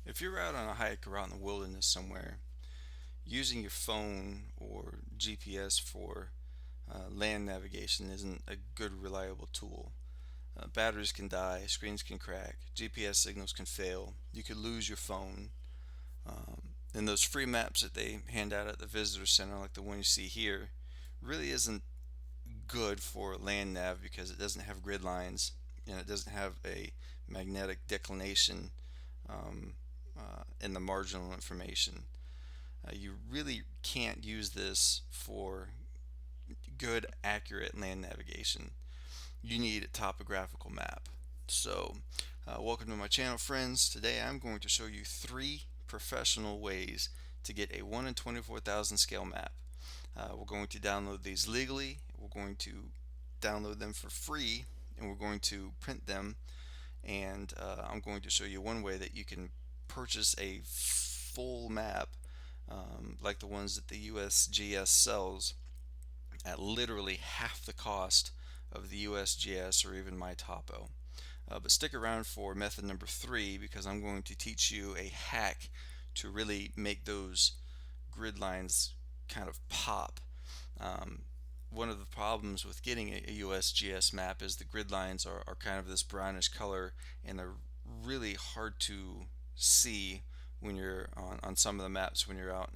If you're out on a hike or out in the wilderness somewhere, using your phone or GPS for land navigation isn't a good, reliable tool. Batteries can die, screens can crack, GPS signals can fail, you could lose your phone. And those free maps that they hand out at the visitor center, like the one you see here, really isn't good for land nav because it doesn't have grid lines and it doesn't have a magnetic declination um, in the marginal information. You really can't use this for good, accurate land navigation. You need a topographical map. So, welcome to my channel, friends. Today I'm going to show you 3 professional ways to get a 1 in 24,000 scale map. We're going to download these legally, we're going to download them for free, and we're going to print them. And I'm going to show you one way that you can purchase a full map, like the ones that the USGS sells, at literally half the cost of the USGS or even my topo. But stick around for method number 3 because I'm going to teach you a hack to really make those grid lines kind of pop. Um, One of the problems with getting a USGS map is the grid lines are kind of this brownish color, and they're really hard to see when you're on some of the maps when you're out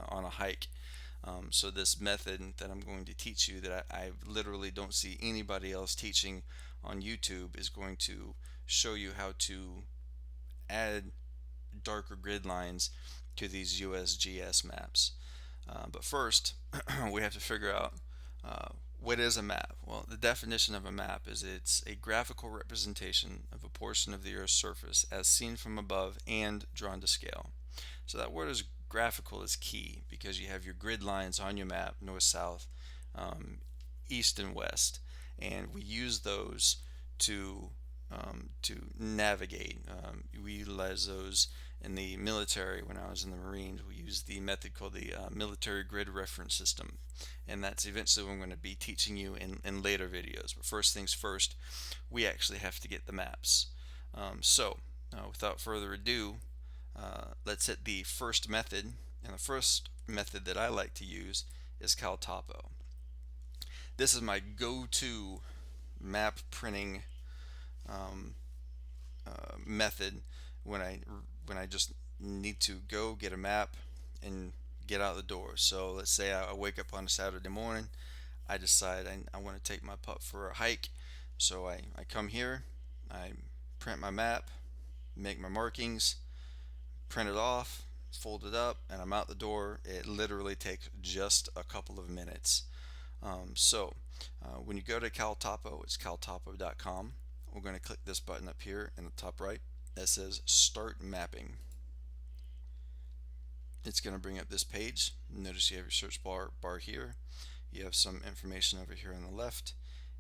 on a hike. So this method that I'm going to teach you that I literally don't see anybody else teaching on YouTube is going to show you how to add darker grid lines to these USGS maps. But first, we have to figure out what is a map. Well, the definition of a map is it's a graphical representation of a portion of the Earth's surface as seen from above and drawn to scale. So that word is graphical is key because you have your grid lines on your map, north, south, um, east, and west, and we use those to to navigate. We utilize those in the military. When I was in the Marines, we used the method called the military grid reference system, and that's eventually what I'm going to be teaching you in later videos. But first things first, we actually have to get the maps. Without further ado, let's hit the first method. And the first method that I like to use is CalTopo. This is my go-to map printing um, method when I just need to go get a map and get out the door. So let's say I wake up on a Saturday morning. I decide I want to take my pup for a hike. So I come here, I print my map, make my markings, print it off, fold it up, and I'm out the door. It literally takes just a couple of minutes. When you go to CalTopo, it's caltopo.com. We're going to click this button up here in the top right that says Start Mapping. It's going to bring up this page. Notice you have your search bar here. You have some information over here on the left.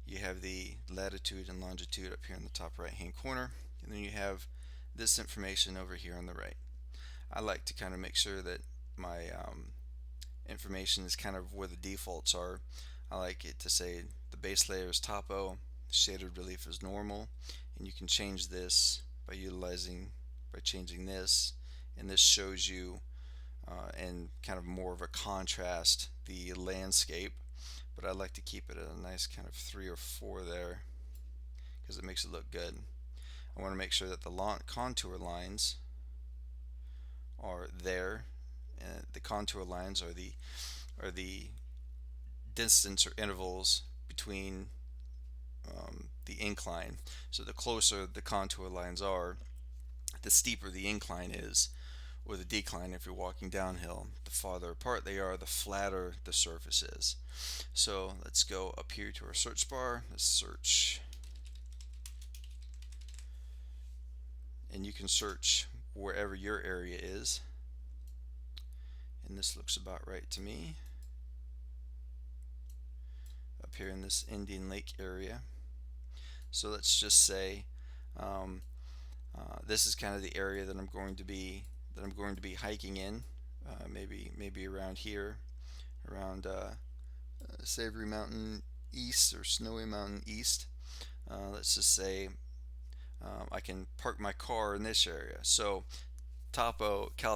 You have the latitude and longitude up here in the top right hand corner. And then you have this information over here on the right. I like to kind of make sure that my information is kind of where the defaults are. I like it to say the base layer is topo, shaded relief is normal, and you can change this by changing this, and this shows you in kind of more of a contrast the landscape. But I like to keep it at a nice kind of 3 or 4 there because it makes it look good. I want to make sure that the contour lines are there. The contour lines are the distance or intervals between the incline. So the closer the contour lines are, the steeper the incline is, or the decline if you're walking downhill. The farther apart they are, the flatter the surface is. So let's go up here to our search bar. Let's search, and you can search wherever your area is. And this looks about right to me. Up here in this Indian Lake area. So let's just say this is kind of the area that I'm going to be hiking in. Maybe around here, around Savory Mountain East or Snowy Mountain East. Let's just say I can park my car in this area. So Cal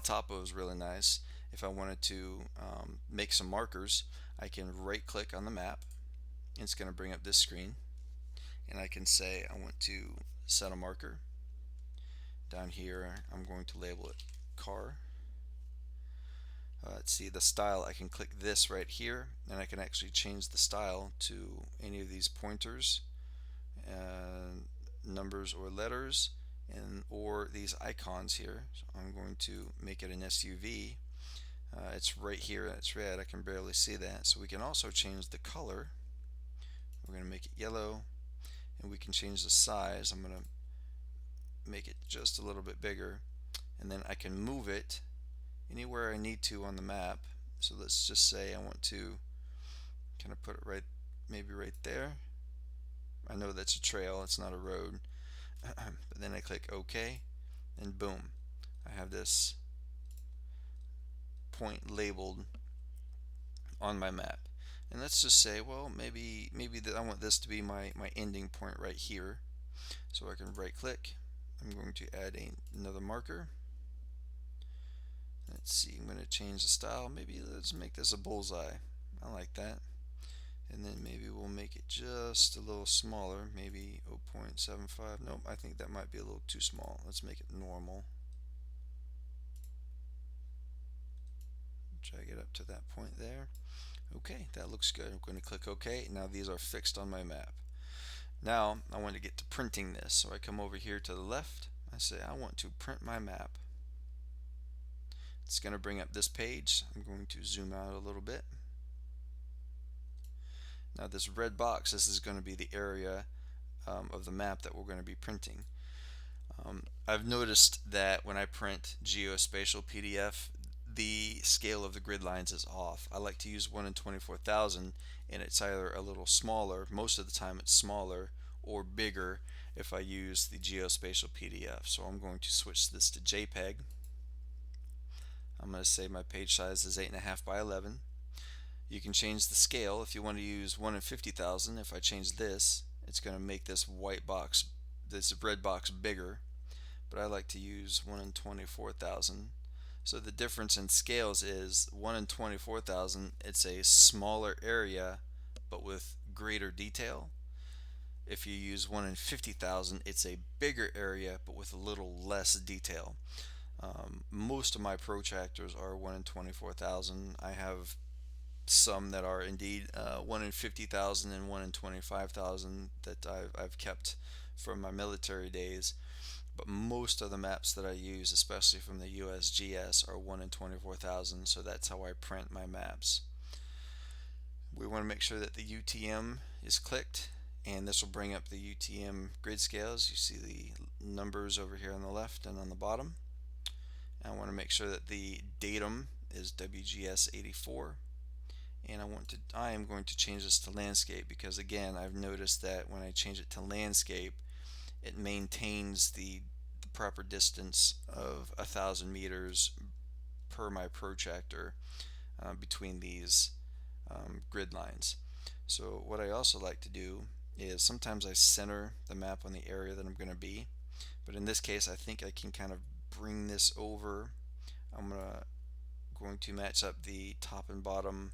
Topo is really nice. If I wanted to make some markers, I can right click on the map. It's going to bring up this screen, and I can say I want to set a marker. Down here I'm going to label it car. Let's see the style. I can click this right here, and I can actually change the style to any of these pointers, numbers or letters, and or these icons here. So I'm going to make it an SUV. It's right here, it's red, I can barely see that. So we can also change the color. We're going to make it yellow, and we can change the size. I'm going to make it just a little bit bigger, and then I can move it anywhere I need to on the map. So let's just say I want to kind of put it right, maybe right there. I know that's a trail, it's not a road. But then I click OK, and boom, I have this point labeled on my map. And let's just say, well, maybe I want this to be my ending point right here. So I can right click. I'm going to add another marker. Let's see, I'm going to change the style. Maybe let's make this a bullseye. I like that. And then maybe we'll make it just a little smaller, maybe 0.75. Nope, I think that might be a little too small. Let's make it normal. Drag it up to that point there. Okay, that looks good. I'm going to click OK. Now these are fixed on my map. Now I want to get to printing this, so I come over here to the left. I say I want to print my map. It's going to bring up this page. I'm going to zoom out a little bit. Now this red box, this is going to be the area of the map that we're going to be printing. I've noticed that when I print geospatial PDF, the scale of the grid lines is off. I like to use 1 in 24,000, and it's either a little smaller, most of the time it's smaller, or bigger if I use the geospatial PDF. So I'm going to switch this to JPEG. I'm going to say my page size is 8.5 by 11. You can change the scale if you want to use 1 in 50,000. If I change this, it's going to make this white box, this red box, bigger. But I like to use 1 in 24,000. So the difference in scales is 1 in 24,000, it's a smaller area but with greater detail. If you use 1 in 50,000, it's a bigger area but with a little less detail. Most of my protractors are 1 in 24,000. I have some that are indeed 1 in 50,000 and 1 in 25,000 that I've kept from my military days. But most of the maps that I use, especially from the USGS, are 1 in 24,000, so that's how I print my maps. We want to make sure that the UTM is clicked, and this will bring up the UTM grid scales. You see the numbers over here on the left and on the bottom. I want to make sure that the datum is WGS 84, and I am going to change this to landscape, because again, I've noticed that when I change it to landscape, it maintains the proper distance of 1,000 meters per my protractor between these grid lines. So what I also like to do is sometimes I center the map on the area that I'm going to be, but in this case I think I can kind of bring this over. I'm going to match up the top and bottom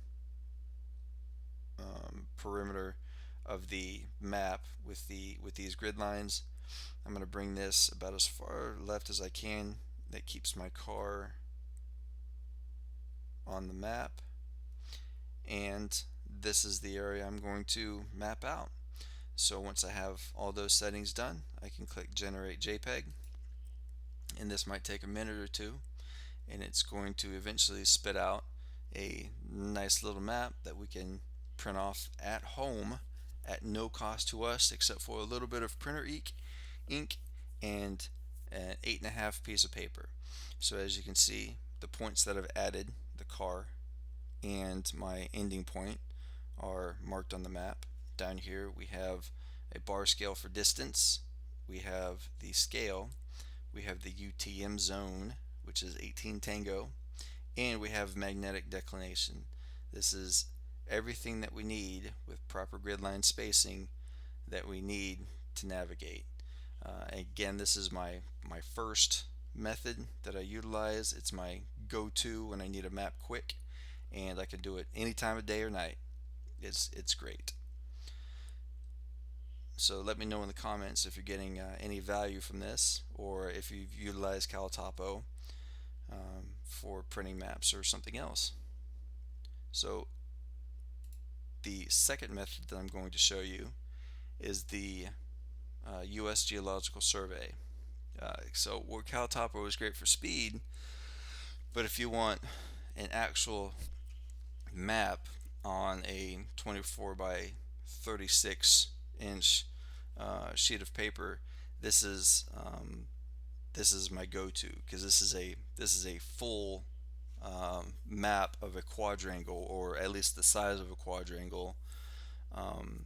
perimeter of the map with these grid lines. I'm going to bring this about as far left as I can. That keeps my car on the map, and this is the area I'm going to map out. So once I have all those settings done, I can click Generate JPEG, and this might take a minute or two, and it's going to eventually spit out a nice little map that we can print off at home at no cost to us, except for a little bit of printer ink and an 8.5 piece of paper. So as you can see, the points that I've added, the car and my ending point, are marked on the map. Down here we have a bar scale for distance, we have the scale, we have the UTM zone, which is 18 Tango, and we have magnetic declination. This is everything that we need with proper grid line spacing that we need to navigate. Again, this is my first method that I utilize. It's my go-to when I need a map quick, and I can do it any time of day or night. It's great. So let me know in the comments if you're getting any value from this, or if you've utilized Caltopo for printing maps or something else. So the second method that I'm going to show you is the US Geological Survey. So where Caltopo is great for speed, but if you want an actual map on a 24 by 36 inch sheet of paper, this is this is my go-to, because this is a full map of a quadrangle, or at least the size of a quadrangle, um,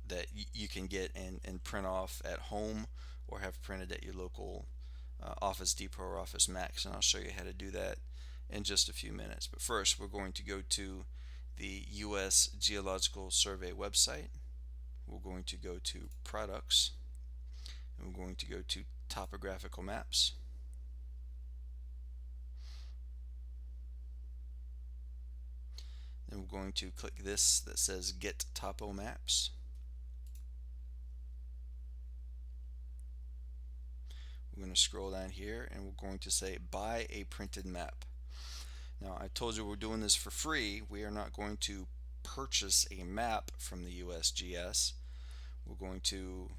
that you can get and print off at home, or have printed at your local Office Depot or Office Max, and I'll show you how to do that in just a few minutes. But first, we're going to go to the US Geological Survey website. We're going to go to Products, and we're going to go to Topographical Maps. Then we're going to click this that says Get Topo Maps. We're going to scroll down here, and we're going to say Buy a Printed Map. Now, I told you we're doing this for free. We are not going to purchase a map from the USGS. We're going to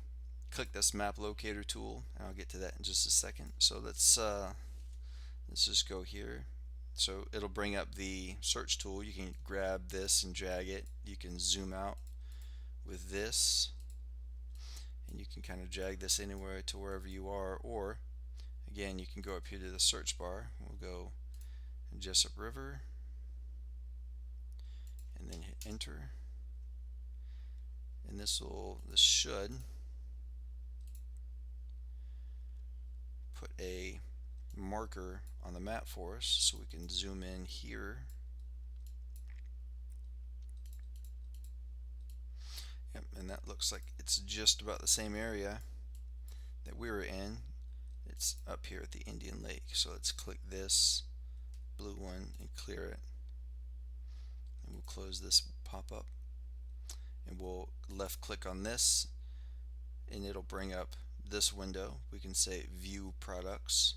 click this map locator tool, and I'll get to that in just a second. So let's just go here. So it'll bring up the search tool. You can grab this and drag it. You can zoom out with this, and you can kind of drag this anywhere to wherever you are, or again, you can go up here to the search bar. We'll go Jessup River, and then hit enter, and this should put a marker on the map for us, so we can zoom in here. Yep, and that looks like it's just about the same area that we were in. It's up here at the Indian Lake. So let's click this blue one and clear it, and we'll close this pop-up, and we'll left click on this, and it'll bring up this window. We can say View Products.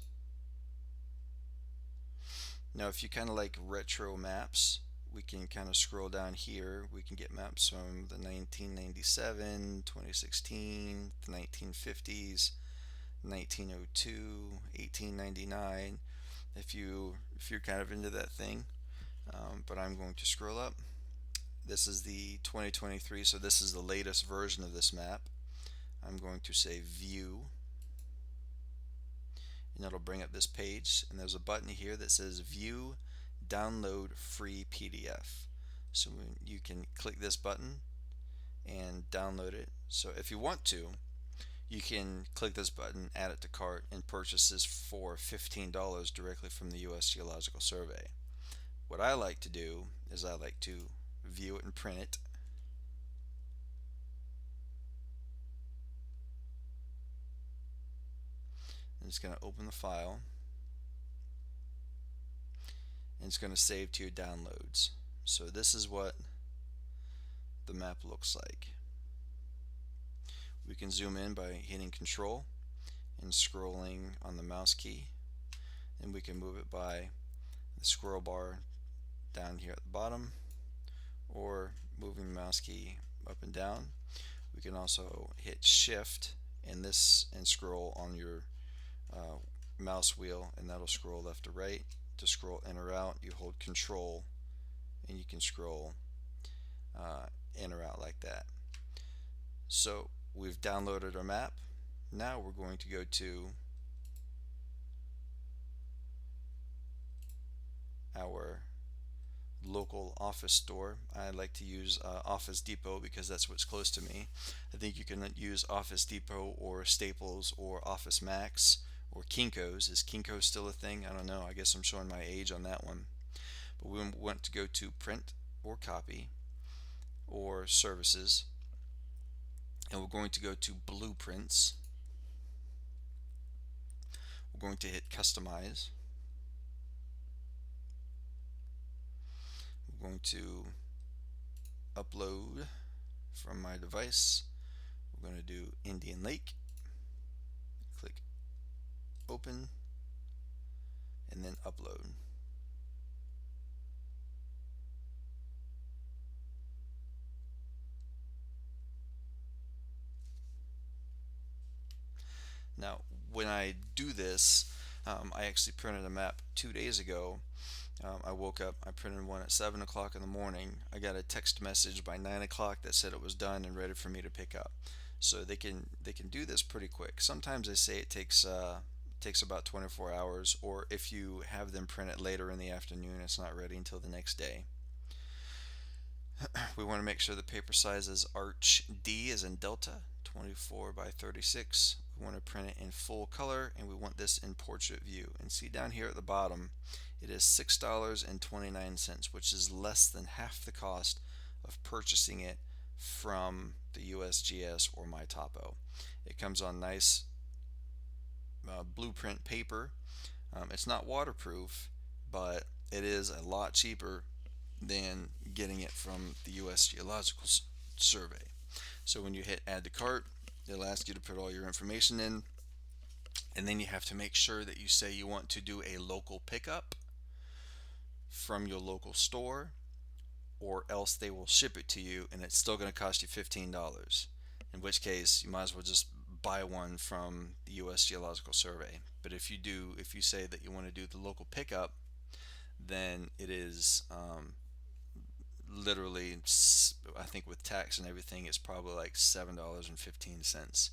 Now, if you kind of like retro maps, we can kind of scroll down here. We can get maps from the 1997, 2016, the 1950s, 1902, 1899, if you're kind of into that thing. But I'm going to scroll up. This is the 2023, so this is the latest version of this map. I'm going to say View, and it'll bring up this page, and there's a button here that says View Download Free PDF. So you can click this button and download it. So if you want to, you can click this button, add it to cart, and purchase this for $15 directly from the US Geological Survey. What I like to do is I like to view it and print it. And it's going to open the file, and it's going to save to your downloads. So this is what the map looks like. We can zoom in by hitting Control and scrolling on the mouse key, and we can move it by the scroll bar down here at the bottom, or moving the mouse key up and down. We can also hit Shift and scroll on your mouse wheel, and that'll scroll left to right. To scroll in or out, you hold Control, and you can scroll in or out like that. So we've downloaded our map. Now we're going to go to our local office store. I like to use Office Depot because that's what's close to me. I think you can use Office Depot or Staples or Office Max or Kinko's. Is Kinko's still a thing? I don't know. I guess I'm showing my age on that one. But we want to go to Print or Copy or Services, and we're going to go to Blueprints. going to hit customize. I'm going to upload from my device. We're going to do Indian Lake. Click open and then upload. Now, when I do this, I actually printed a map 2 days ago. I woke up, I printed one at 7 o'clock in the morning. I got a text message by 9 o'clock that said it was done and ready for me to pick up. So they can do this pretty quick. Sometimes they say it takes about 24 hours, or if you have them print it later in the afternoon, it's not ready until the next day. We want to make sure the paper size is Arch D as in Delta, 24 by 36. We want to print it in full color, and we want this in portrait view. And see down here at the bottom, it is $6.29, which is less than half the cost of purchasing it from the USGS or MyTopo. It comes on nice blueprint paper. It's not waterproof, but it is a lot cheaper than getting it from the US Geological Survey. So when you hit add to cart, it'll ask you to put all your information in, and then you have to make sure that you say you want to do a local pickup from your local store, or else they will ship it to you and it's still going to cost you $15, in which case you might as well just buy one from the US Geological Survey. But if you say that you want to do the local pickup, then it is literally, I think with tax and everything, it's probably like $7.15.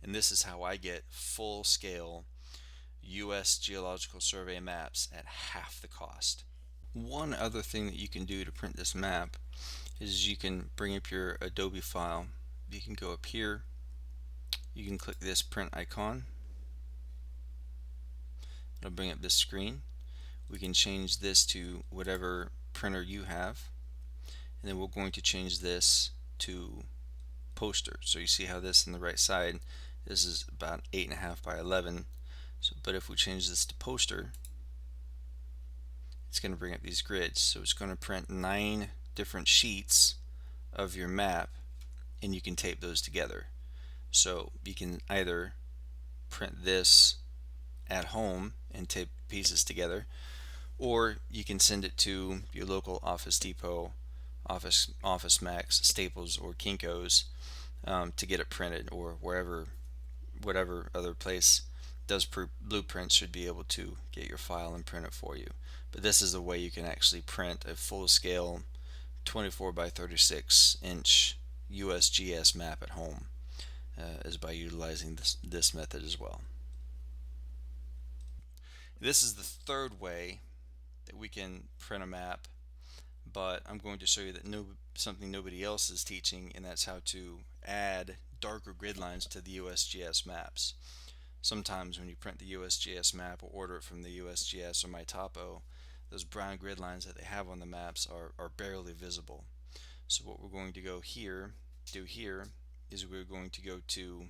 And this is how I get full scale US Geological Survey maps at half the cost. One other thing that you can do to print this map is you can bring up your Adobe file. You can go up here, you can click this print icon. It'll bring up this screen. We can change this to whatever printer you have, and then we're going to change this to poster. So you see how this on the right side, this is about 8.5 by 11. So, but if we change this to poster, it's going to bring up these grids. So it's going to print 9 different sheets of your map, and you can tape those together. So you can either print this at home and tape pieces together, or you can send it to your local Office Depot, Office Max, Staples, or Kinko's to get it printed, or whatever other place does blueprints should be able to get your file and print it for you. But this is the way you can actually print a full-scale 24 by 36 inch USGS map at home, is by utilizing this method as well. This is the third way that we can print a map, but I'm going to show you that something nobody else is teaching, and that's how to add darker grid lines to the USGS maps. Sometimes when you print the USGS map or order it from the USGS or MyTopo, those brown grid lines that they have on the maps are barely visible. So what we're going to do here is we're going to go to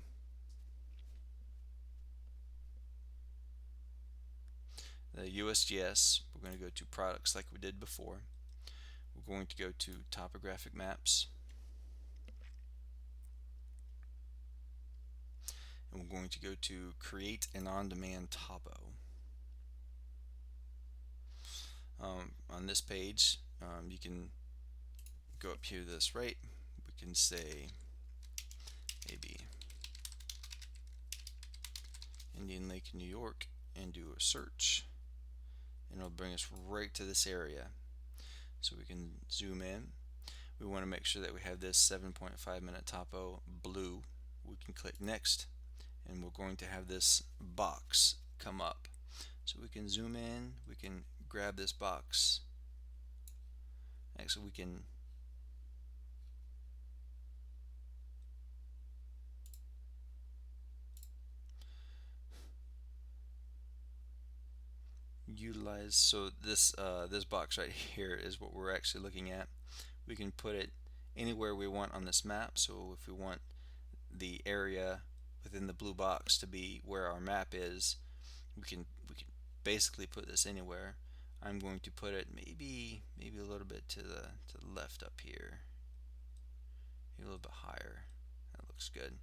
the USGS. We're going to go to products like we did before. We're going to go to topographic maps, and we're going to go to create an on-demand topo. On this page, you can go up here to this right. We can say maybe Indian Lake, New York, and do a search, and it'll bring us right to this area. So we can zoom in. We want to make sure that we have this 7.5 minute topo blue. We can click next, and we're going to have this box come up. So we can zoom in, we can grab this box. Actually, we can utilize, so this box right here is what we're actually looking at. We can put it anywhere we want on this map. So if we want the area within the blue box to be where our map is, we can basically put this anywhere. I'm going to put it maybe a little bit to the left up here, maybe a little bit higher. That looks good.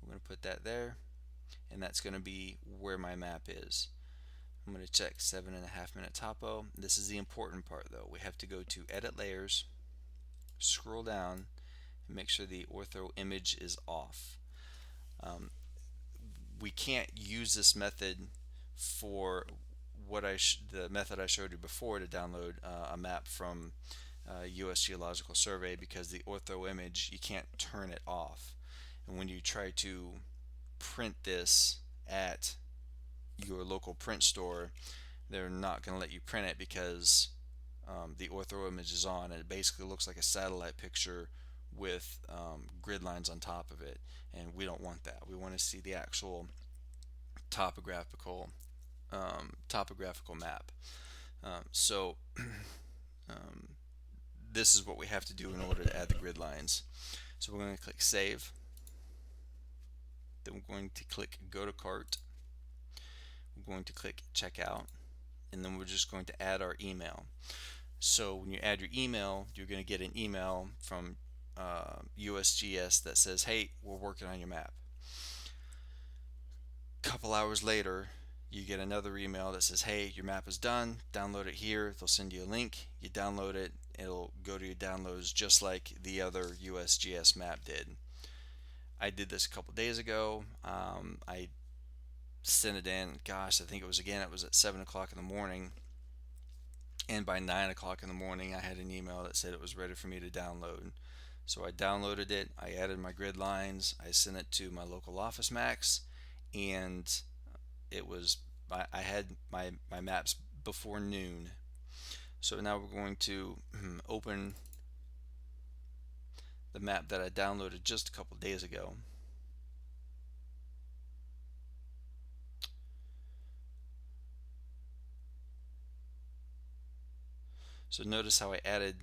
We're going to put that there, and that's going to be where my map is. I'm going to check 7.5 minute topo. This is the important part though. We have to go to edit layers, scroll down, and make sure the ortho image is off. We can't use this method for the method I showed you before to download a map from US Geological Survey, because the ortho image, you can't turn it off. And when you try to print this at your local print store, they're not going to let you print it because the ortho image is on, and it basically looks like a satellite picture with grid lines on top of it, and we don't want that. We want to see the actual topographical map. So this is what we have to do in order to add the grid lines. So we're going to click Save. Then we're going to click Go to Cart. We're going to click Checkout, and then we're just going to add our email. So when you add your email, you're going to get an email from USGS that says, hey, we're working on your map. A couple hours later, you get another email that says, hey, your map is done, download it here. They'll send you a link, you download it, it'll go to your downloads just like the other USGS map did. I did this a couple days ago. I sent it in, gosh, I think it was at 7 o'clock in the morning, and by 9 o'clock in the morning I had an email that said it was ready for me to download. So I downloaded it, I added my grid lines, I sent it to my local Office Max, and I had my maps before noon. So now we're going to open the map that I downloaded just a couple days ago. So notice how I added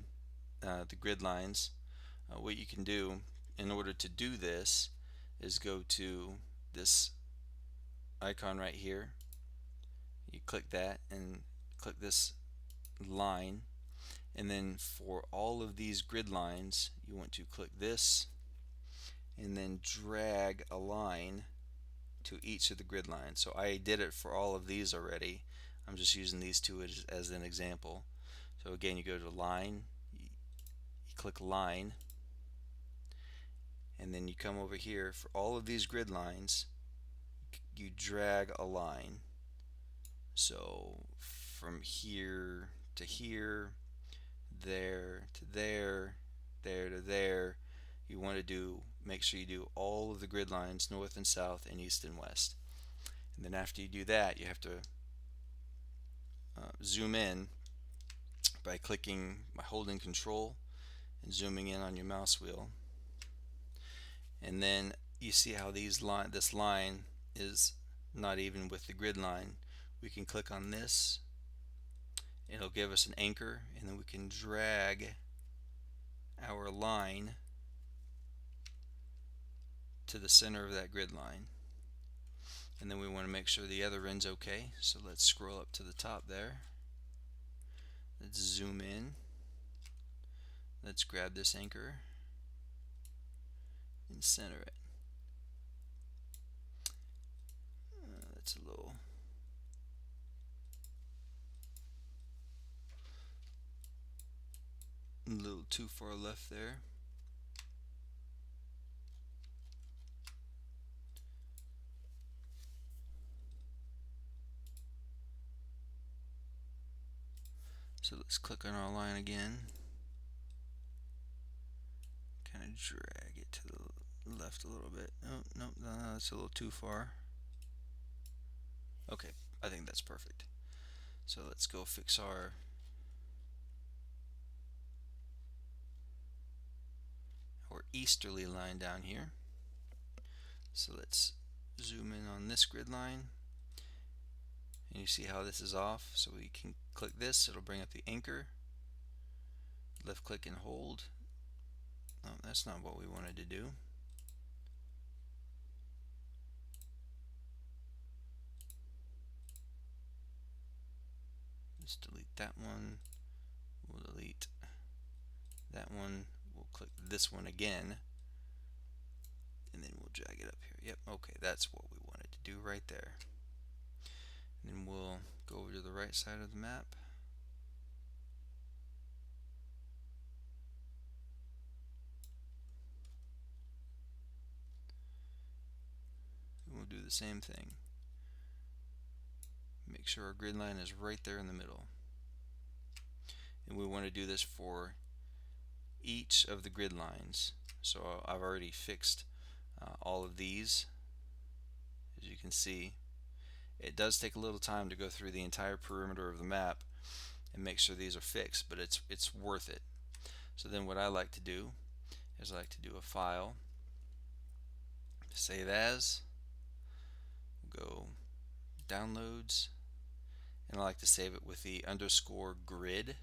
the grid lines. What you can do in order to do this is go to this icon right here. You click that and click this line, and then for all of these grid lines you want to click this and then drag a line to each of the grid lines. So I did it for all of these already. I'm just using these two as an example. So again, you go to line, you click line, and then you come over here for all of these grid lines, you drag a line. So from here to here, there to there, there to there, you want to make sure you do all of the grid lines, north and south and east and west. And then after you do that, you have to zoom in by holding control and zooming in on your mouse wheel. And then you see how this line is not even with the grid line. We can click on this, it'll give us an anchor, and then we can drag our line to the center of that grid line. And then we want to make sure the other end's okay, so let's scroll up to the top there. Let's zoom in. Let's grab this anchor and center it. That's a little too far left there. So let's click on our line again, kind of drag it to the left a little bit. Oh, no, that's a little too far. Okay, I think that's perfect. So let's go fix our easterly line down here. So let's zoom in on this grid line, and you see how this is off. So we can click this, it'll bring up the anchor, left click and hold. No, that's not what we wanted to do. Let's delete that one. We'll delete that one. We'll click this one again, and then we'll drag it up here. Yep, okay, that's what we wanted to do right there. And then we'll go over to the right side of the map. And we'll do the same thing. Make sure our grid line is right there in the middle. And we want to do this for each of the grid lines. So I've already fixed all of these. As you can see, it does take a little time to go through the entire perimeter of the map and make sure these are fixed, but it's worth it. So then what I like to do is I like to do a file, save as, go downloads, and I like to save it with the underscore grid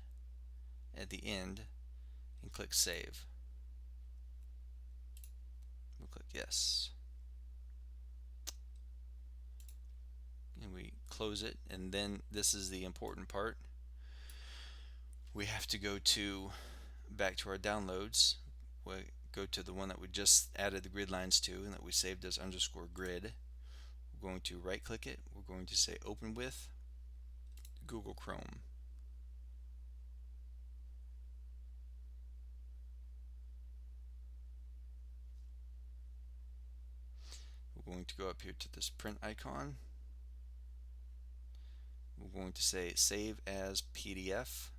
at the end and click save. We'll click yes. And we close it, and then this is the important part. We have to go back to our downloads. We go to the one that we just added the grid lines to and that we saved as underscore grid. We're going to right click it. We're going to say open with Google Chrome. We're going to go up here to this print icon. We're going to say save as PDF.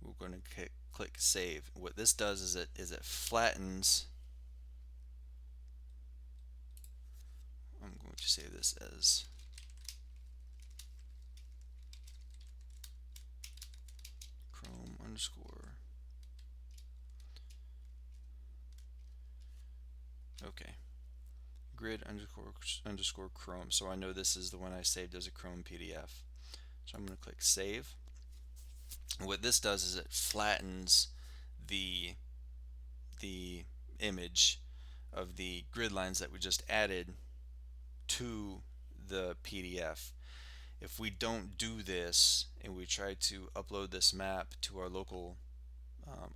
We're going to click save. What this does is it flattens. I'm going to save this as Chrome underscore. Okay. Grid underscore Chrome. So I know this is the one I saved as a Chrome PDF. So I'm going to click save. And what this does is it flattens the image of the grid lines that we just added to the PDF. If we don't do this and we try to upload this map to our local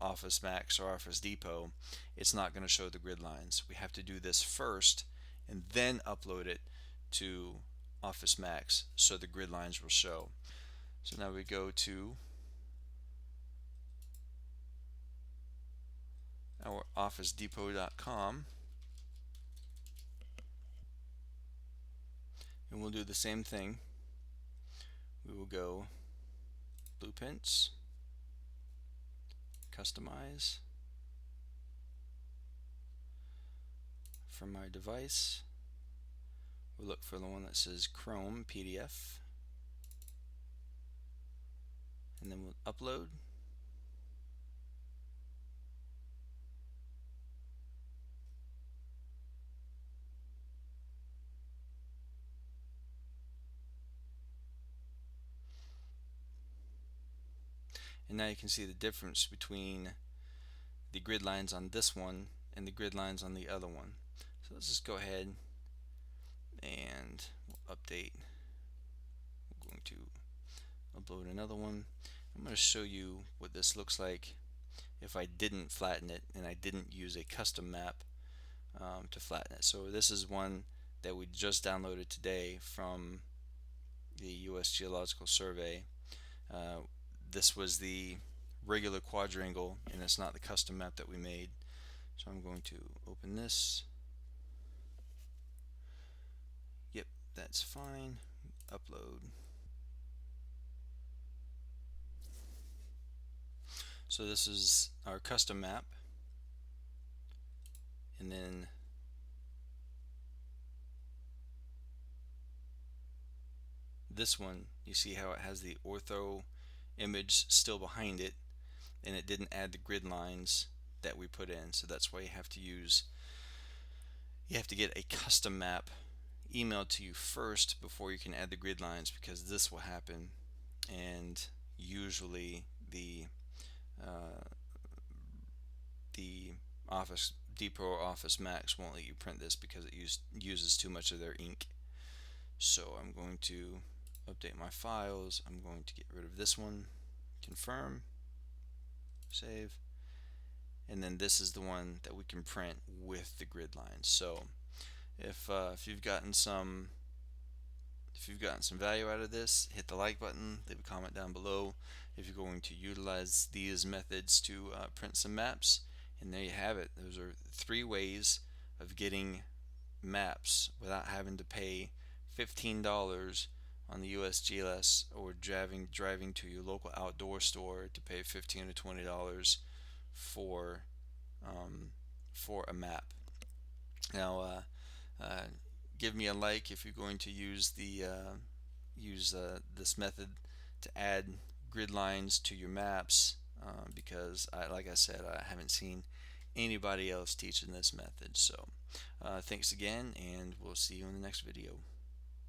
Office Max or Office Depot, it's not going to show the grid lines. We have to do this first and then upload it to Office Max so the grid lines will show. So now we go to our OfficeDepot.com, and we'll do the same thing. We will go Blueprints, Customize, from my device. We'll look for the one that says Chrome PDF, and then we'll upload. And now you can see the difference between the grid lines on this one and the grid lines on the other one. So let's just go ahead and we'll update. We're going to upload another one. I'm going to show you what this looks like if I didn't flatten it and I didn't use a custom map to flatten it. So this is one that we just downloaded today from the US Geological Survey. This was the regular quadrangle, and it's not the custom map that we made. So I'm going to open this. Yep, that's fine. Upload. So this is our custom map, and then this one, you see how it has the ortho image still behind it, and it didn't add the grid lines that we put in. So that's why you have to get a custom map emailed to you first before you can add the grid lines, because this will happen, and usually the Office Depot or Office Max won't let you print this because it uses too much of their ink. So I'm going to update my files. I'm going to get rid of this one, confirm, save, and then this is the one that we can print with the grid lines. So if you've gotten some value out of this, hit the like button, leave a comment down below if you're going to utilize these methods to print some maps. And there you have it. Those are 3 ways of getting maps without having to pay $15 on the USGS or driving to your local outdoor store to pay $15 to $20 for a map. Now, give me a like if you're going to use this method to add grid lines to your maps, because like I said, I haven't seen anybody else teaching this method. So thanks again, and we'll see you in the next video.